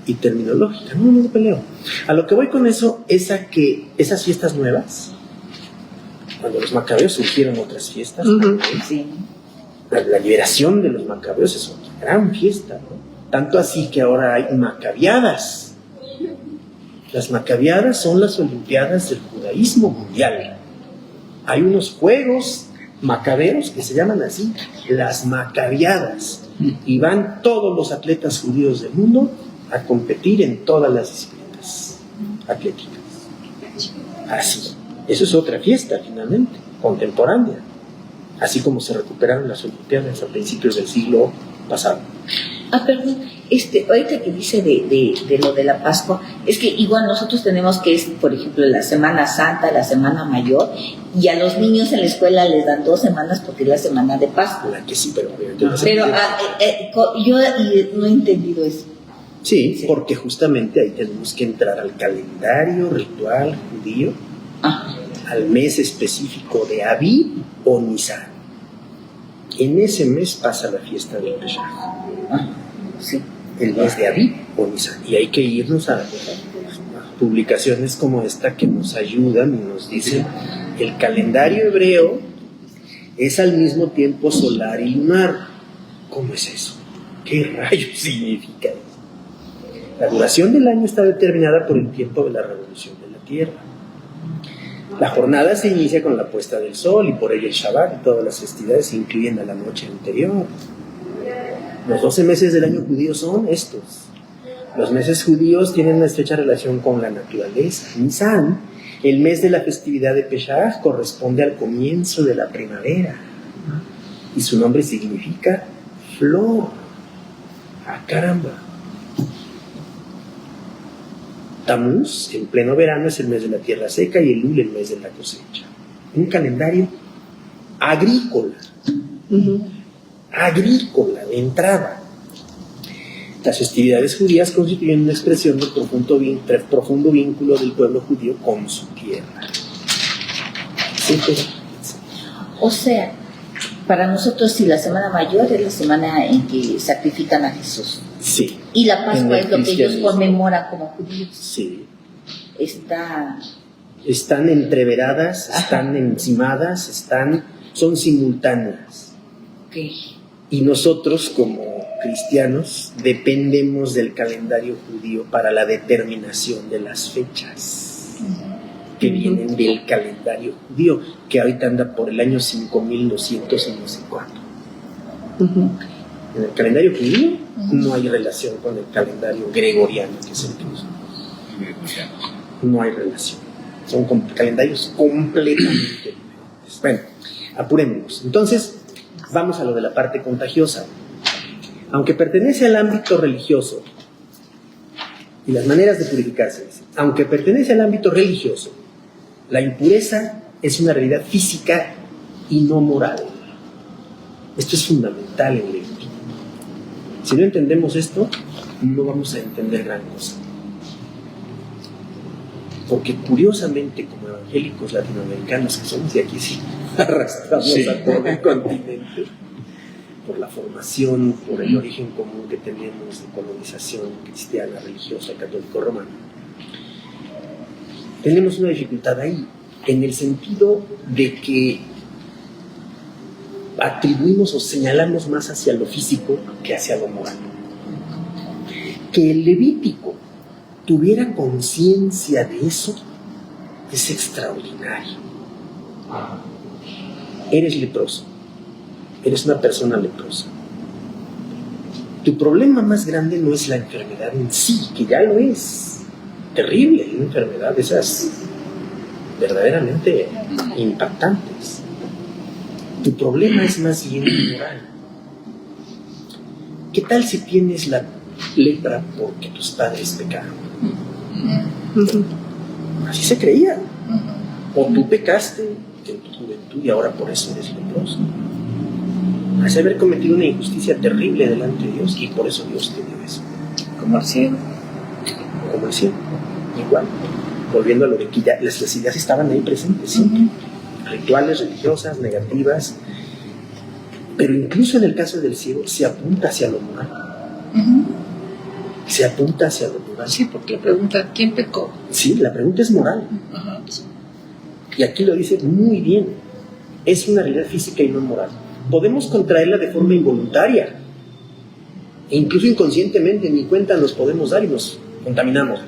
y terminológica. No peleo. A lo que voy con eso es a que esas fiestas nuevas, cuando los macabeos surgieron otras fiestas, Sí. la liberación de los macabeos es otra gran fiesta, ¿no? Tanto así que ahora hay macabeadas. Las macabeadas son las olimpiadas del judaísmo mundial. Hay unos juegos macabeos que se llaman así, las macabeadas, y van todos los atletas judíos del mundo a competir en todas las disciplinas atléticas. Así. Eso es otra fiesta, finalmente, contemporánea. Así como se recuperaron las Olimpiadas a principios del siglo pasado. Perdón, ahorita que dice de lo de la Pascua, es que igual nosotros tenemos que es, por ejemplo, la Semana Santa, la Semana Mayor, y a los niños en la escuela les dan 2 semanas porque es la Semana de Pascua. La que sí, pero obviamente no se Pero entiende. yo no he entendido eso. Sí, porque justamente ahí tenemos que entrar al calendario ritual judío, al mes específico de Abib o Nisan. En ese mes pasa la fiesta del Pesaj. Sí. El mes de Abib o Nisan. Y hay que irnos a publicaciones como esta que nos ayudan y nos dicen el calendario hebreo es al mismo tiempo solar y lunar. ¿Cómo es eso? ¿Qué rayos significa eso? La duración del año está determinada por el tiempo de la revolución de la Tierra. La jornada se inicia con la puesta del sol y por ello el Shabbat y todas las festividades se incluyen a la noche anterior. Los 12 meses del año judío son estos. Los meses judíos tienen una estrecha relación con la naturaleza. Nisan, el mes de la festividad de Pesaj, corresponde al comienzo de la primavera y su nombre significa flor. Caramba. Tamuz, en pleno verano, es el mes de la tierra seca y Elul el mes de la cosecha. Un calendario agrícola. Agrícola, de entrada. Las festividades judías constituyen una expresión del profundo vínculo del pueblo judío con su tierra. O sea, para nosotros sí, la Semana Mayor es la semana en que sacrifican a Jesús. Sí. Y la Pascua En el es lo que ellos cristianismo. conmemoran como judíos. Sí. Están entreveradas, están encimadas, son simultáneas. Okay. Y nosotros como cristianos dependemos del calendario judío para la determinación de las fechas que vienen del calendario judío, que ahorita anda por el año 5200 y no sé cuánto. En el calendario judío no hay relación con el calendario gregoriano, que es el que nosotros. No hay relación. Son calendarios completamente diferentes. Bueno, apurémonos. Entonces, vamos a lo de la parte contagiosa. Aunque pertenece al ámbito religioso, y las maneras de purificarse, aunque pertenece al ámbito religioso, la impureza es una realidad física y no moral. Esto es fundamental en el Si no entendemos esto, no vamos a entender gran cosa. Porque curiosamente, como evangélicos latinoamericanos que somos, y aquí sí arrastramos a todo el continente, por la formación, por el origen común que tenemos de colonización cristiana, religiosa, católico-romana, tenemos una dificultad ahí, en el sentido de que atribuimos o señalamos más hacia lo físico que hacia lo moral. Que el Levítico tuviera conciencia de eso es extraordinario. Eres leproso, eres una persona leprosa. Tu problema más grande no es la enfermedad en sí, que ya lo es terrible, una enfermedad de esas verdaderamente impactantes. Tu problema es más bien moral. ¿Qué tal si tienes la lepra porque tus padres pecaron? Así se creía. O tú pecaste en tu juventud y ahora por eso eres leproso. Has haber cometido una injusticia terrible delante de Dios y por eso Dios te dio eso. Como el cielo. Como el cielo. Igual. Volviendo a lo de que ya las ideas estaban ahí presentes siempre. Rituales religiosas, negativas, pero incluso en el caso del ciego se apunta hacia lo moral. Se apunta hacia lo moral. Sí, porque la pregunta, ¿quién pecó? Sí, la pregunta es moral. Y aquí lo dice muy bien. Es una realidad física y no moral. Podemos contraerla de forma involuntaria e incluso inconscientemente, ni cuenta nos podemos dar y nos contaminamos.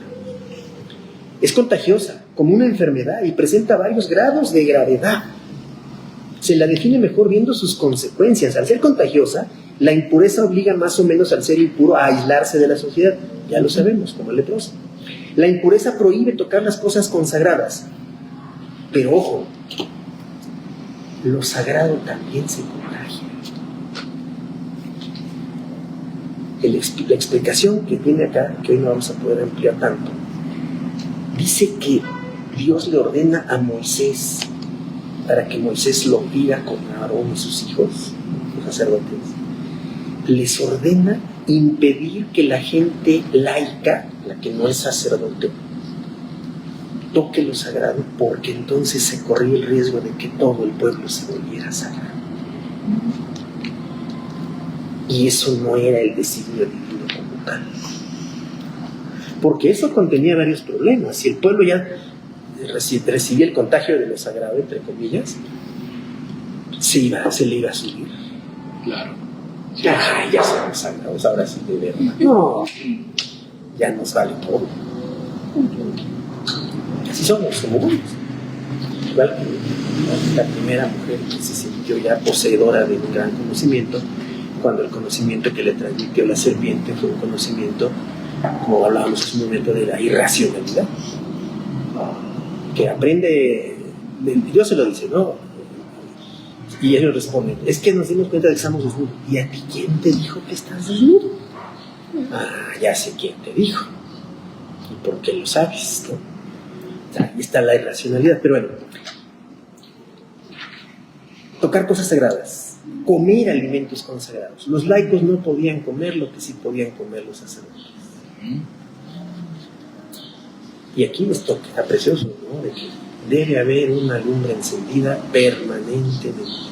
Es contagiosa, como una enfermedad, y presenta varios grados de gravedad. Se la define mejor viendo sus consecuencias. Al ser contagiosa, la impureza obliga más o menos al ser impuro a aislarse de la sociedad. Ya lo sabemos, como el leproso. La impureza prohíbe tocar las cosas consagradas. Pero ojo, lo sagrado también se contagia. La explicación que tiene acá, que hoy no vamos a poder ampliar tanto, dice que Dios le ordena a Moisés, para que Moisés lo viva con Aarón y sus hijos, los sacerdotes, les ordena impedir que la gente laica, la que no es sacerdote, toque lo sagrado, porque entonces se corría el riesgo de que todo el pueblo se volviera sagrado. Y eso no era el designio divino como tal. Porque eso contenía varios problemas. Si el pueblo ya recibía el contagio de lo sagrado, entre comillas, se le iba a subir. Claro. Ay, ya somos sagrados, ahora sí de verdad. No, ya nos vale todo. Así somos, como buenos. Igual que la primera mujer que se sintió ya poseedora de un gran conocimiento, cuando el conocimiento que le transmitió la serpiente fue un conocimiento, como hablábamos hace un momento, de la irracionalidad, que aprende, Dios se lo dice, ¿no? Y ellos responden, es que nos dimos cuenta de que estamos desnudos. ¿Y a ti quién te dijo que estás desnudo? Ah, ya sé quién te dijo. ¿Y por qué lo sabes? ¿No? O sea, ahí está la irracionalidad. Pero bueno, tocar cosas sagradas, comer alimentos consagrados. Los laicos no podían comer lo que sí podían comer los sacerdotes. Y aquí les toca, está precioso, ¿no? De que debe haber una lumbre encendida permanentemente.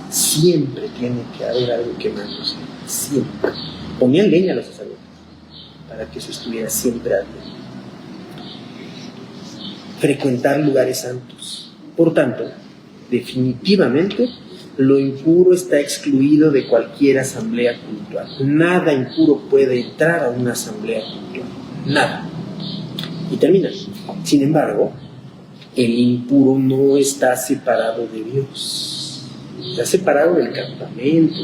Siempre tiene que haber algo quemándose. Siempre. Ponían leña a los sacerdotes para que eso estuviera siempre ardiendo. Frecuentar lugares santos. Por tanto, definitivamente, lo impuro está excluido de cualquier asamblea cultural. Nada impuro puede entrar a una asamblea cultural. Nada. Y termina. Sin embargo, el impuro no está separado de Dios. Está separado del campamento,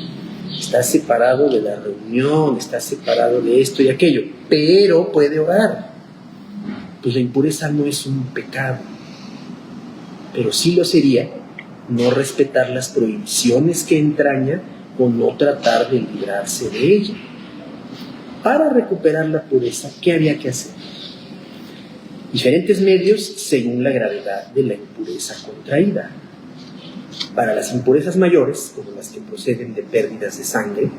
está separado de la reunión, está separado de esto y aquello, pero puede orar. Pues la impureza no es un pecado, pero sí lo sería no respetar las prohibiciones que entraña o no tratar de librarse de ella. Para recuperar la pureza, ¿qué había que hacer? Diferentes medios según la gravedad de la impureza contraída. Para las impurezas mayores, como las que proceden de pérdidas de sangre,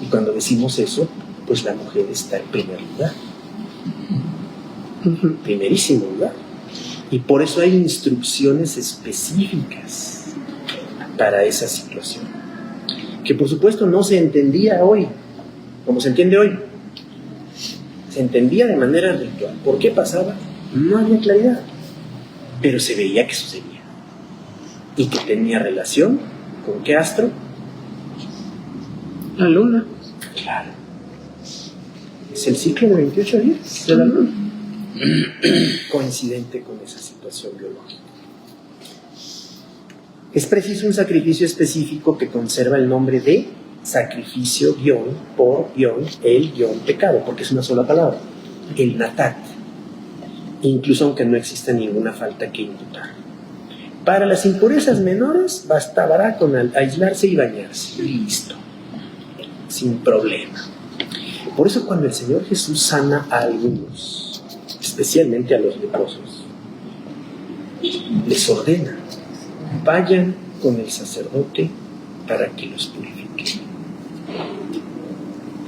Y cuando decimos eso, pues la mujer está en primer lugar, primerísimo lugar. Y por eso hay instrucciones específicas para esa situación, que por supuesto no se entendía hoy, como se entiende hoy. Se entendía de manera ritual. ¿Por qué pasaba? No había claridad, pero se veía que sucedía y que tenía relación con ¿qué astro? La luna. Claro. Es el ciclo de 28 días de la luna, coincidente con esa situación biológica. Es preciso un sacrificio específico que conserva el nombre de sacrificio pecado, porque es una sola palabra, el natat, incluso aunque no exista ninguna falta que imputar. Para las impurezas menores bastará con aislarse y bañarse, listo, sin problema. Por eso cuando el Señor Jesús sana a algunos, especialmente a los leprosos, les ordena: vayan con el sacerdote para que los purifique.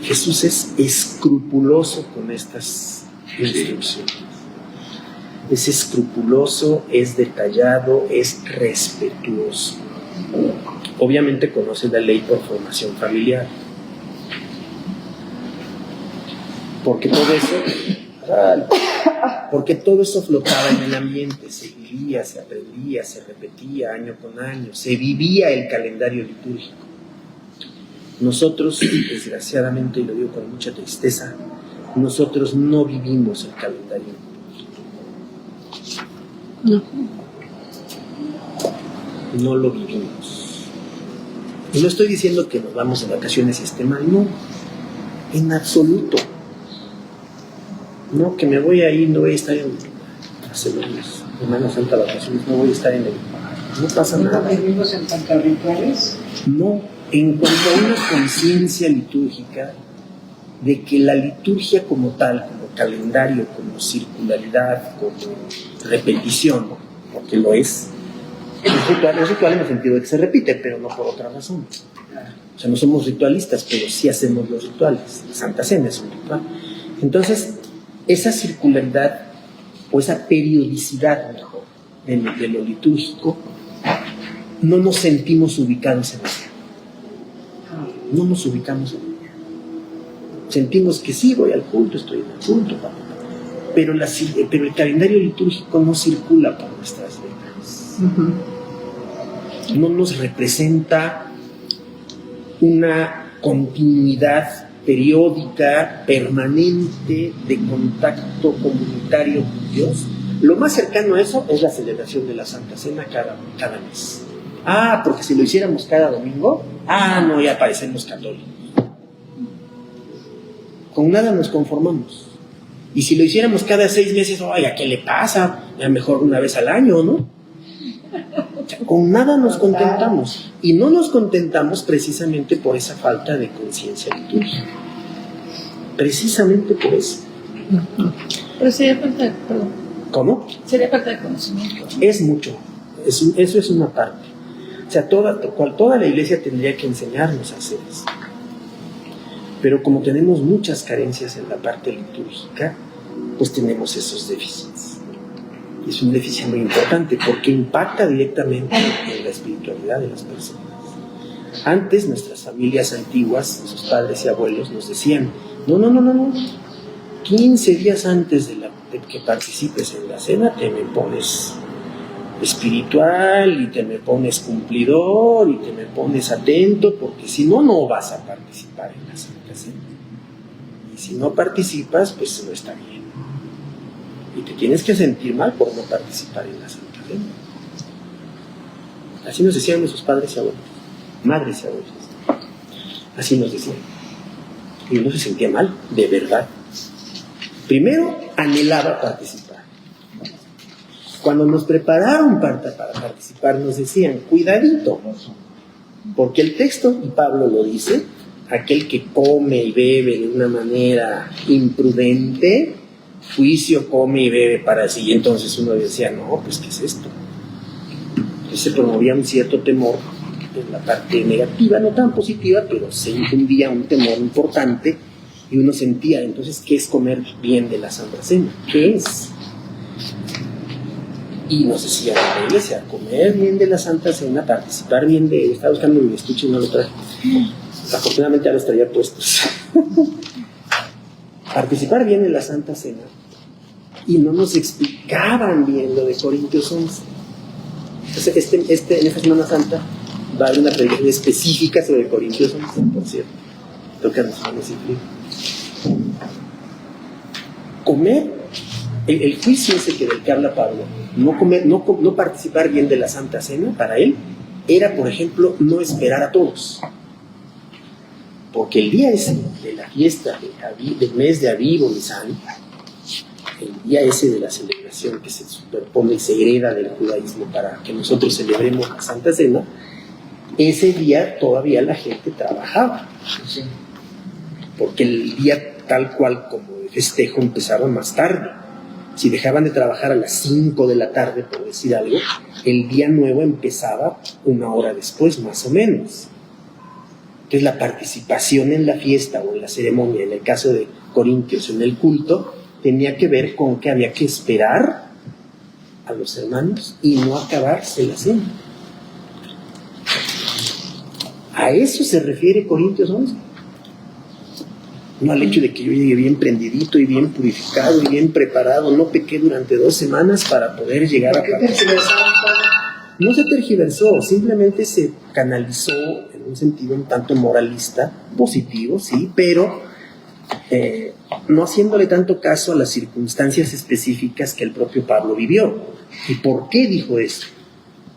Jesús es escrupuloso con estas instrucciones. Es escrupuloso, es detallado, es respetuoso. Obviamente conoce la ley por formación familiar. Porque todo eso flotaba en el ambiente, se vivía, se aprendía, se repetía año con año, se vivía el calendario litúrgico. Nosotros, desgraciadamente, y lo digo con mucha tristeza, nosotros no vivimos el calendario litúrgico. No lo vivimos. Y no estoy diciendo que nos vamos de vacaciones y esté mal, no, en absoluto. No, que me voy a ir, no voy a estar en Semana Santa, vacaciones, no voy a estar en el... No pasa nada. ¿No vivimos en cuanto a rituales? No, en cuanto a una conciencia litúrgica de que la liturgia como tal, como calendario, como circularidad, como repetición, porque lo es ritual en el sentido de que se repite, pero no por otra razón. O sea, no somos ritualistas, pero sí hacemos los rituales. La Santa Cena es un ritual. Entonces, esa circularidad o esa periodicidad, mejor, de lo litúrgico, no nos sentimos ubicados en ella. No nos ubicamos en ella. Sentimos que sí, voy al culto, estoy en el culto, pero el calendario litúrgico no circula por nuestras venas. No nos representa una continuidad periódica, permanente, de contacto comunitario con Dios. Lo más cercano a eso es la celebración de la Santa Cena cada mes. Porque si lo hiciéramos cada domingo, no, ya parecemos católicos. Con nada nos conformamos. Y si lo hiciéramos cada 6 meses, ¿a qué le pasa? Ya mejor una vez al año, ¿no? O sea, con nada nos contentamos. Y no nos contentamos precisamente por esa falta de conciencia litúrgica. Precisamente por eso. Pero sería falta de... Perdón. ¿Cómo? Sería falta de conocimiento. Es mucho. Eso es una parte. O sea, toda la iglesia tendría que enseñarnos a hacer eso. Pero como tenemos muchas carencias en la parte litúrgica, pues tenemos esos déficits. Es un déficit muy importante porque impacta directamente en la espiritualidad de las personas. Antes, nuestras familias antiguas, nuestros padres y abuelos, nos decían: no. 15 días antes de que participes en la cena, te me pones espiritual y te me pones cumplidor y te me pones atento, porque si no, no vas a participar en la Santa Cena. Y si no participas, pues no está bien. Y te tienes que sentir mal por no participar en la Santa Cena. Así nos decían nuestros padres y abuelos, madres y abuelos. Así nos decían. Y uno se sentía mal, de verdad. Primero, anhelaba participar. Cuando nos prepararon para participar, nos decían: cuidadito, porque el texto, y Pablo lo dice, aquel que come y bebe de una manera imprudente, juicio come y bebe para sí. Y entonces uno decía: no, pues ¿qué es esto? Entonces se promovía un cierto temor en la parte negativa, no tan positiva, pero se infundía un temor importante y uno sentía, entonces, ¿qué es comer bien de la Santa Cena? ¿Qué es? Y nos decía en la iglesia, comer bien de la Santa Cena, participar bien de... Estaba buscando mi estuche y no lo traje. Afortunadamente ya los traía puestos. Participar bien en la Santa Cena, y no nos explicaban bien lo de Corintios 11. Entonces, en esta Semana Santa va a haber una predicación específica sobre Corintios 11, por cierto. Toca las manos y frío. Comer, el juicio ese del que habla Pablo, no participar bien de la Santa Cena, para él, era, por ejemplo, no esperar a todos. Porque el día ese de la fiesta del mes de Aviv o Nisan, el día ese de la celebración que se superpone y se hereda del judaísmo para que nosotros celebremos la Santa Cena, ese día todavía la gente trabajaba. Porque el día tal cual como de festejo empezaba más tarde. Si dejaban de trabajar a las 5 de la tarde, por decir algo, el día nuevo empezaba 1 hora después, más o menos. Entonces la participación en la fiesta o en la ceremonia, en el caso de Corintios, en el culto, tenía que ver con que había que esperar a los hermanos y no acabarse la cena. A eso se refiere Corintios 11. No al hecho de que yo llegue bien prendidito y bien purificado y bien preparado, no pequé durante 2 semanas para poder llegar a No se tergiversó, simplemente se canalizó en un sentido un tanto moralista, positivo, sí, pero no haciéndole tanto caso a las circunstancias específicas que el propio Pablo vivió. ¿Y por qué dijo eso?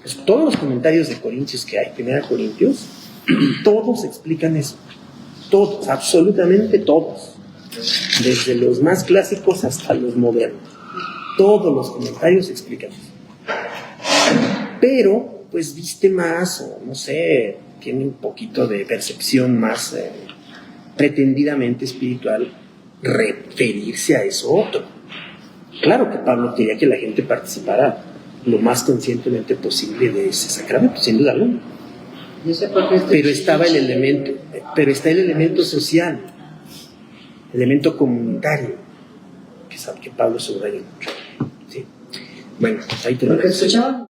Pues todos los comentarios de Corintios que hay, 1 Corintios, todos explican eso. Todos, absolutamente todos. Desde los más clásicos hasta los modernos. Todos los comentarios explican eso. Pero, pues viste más, o no sé, tiene un poquito de percepción más pretendidamente espiritual, referirse a eso otro. Claro que Pablo quería que la gente participara lo más conscientemente posible de ese sacramento, sin duda alguna. Pero estaba el elemento social, el elemento comunitario, que Pablo subraya mucho. ¿Sí? Bueno, ahí tenemos.